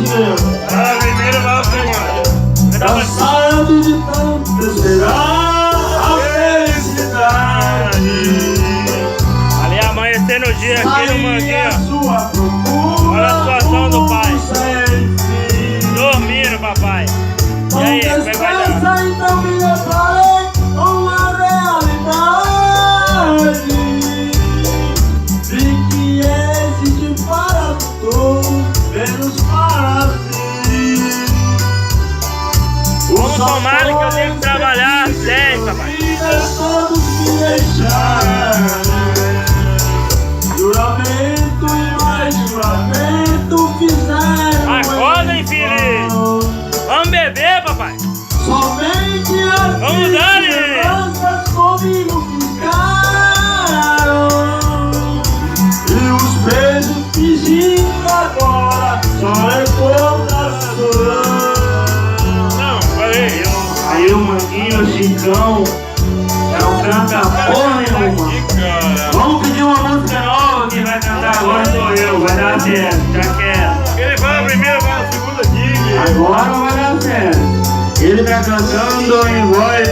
de Deus. Primeiro vai o Senhor. Cansado de tanto esperar a felicidade. Ali amanhecendo o dia aqui no Manguinho. Sua procura. Olha a situação do pai. Dormindo, papai. E aí, como é que vai dar? Então me deparei com a realidade. Vi que existe para todos, menos para si. Vamos tomar que eu tenho que trabalhar às 10, papai. Todos me deixaram. Juramento e mais juramento fizeram. Acorda, infeliz. Vamos beber, papai. Somente as Vamos dar, lembranças comigo ficaram. E os beijos fingindo agora só recordação. Não, falei. Aí o Manguinho, o Chicão, não canta porra nenhuma. Vamos pedir uma música nova, quem vai cantar agora sou eu, vai dar certo, já quero. Ele vai na primeira, vai na segunda aqui. Agora vai dar certo. Ele tá cantando em voz.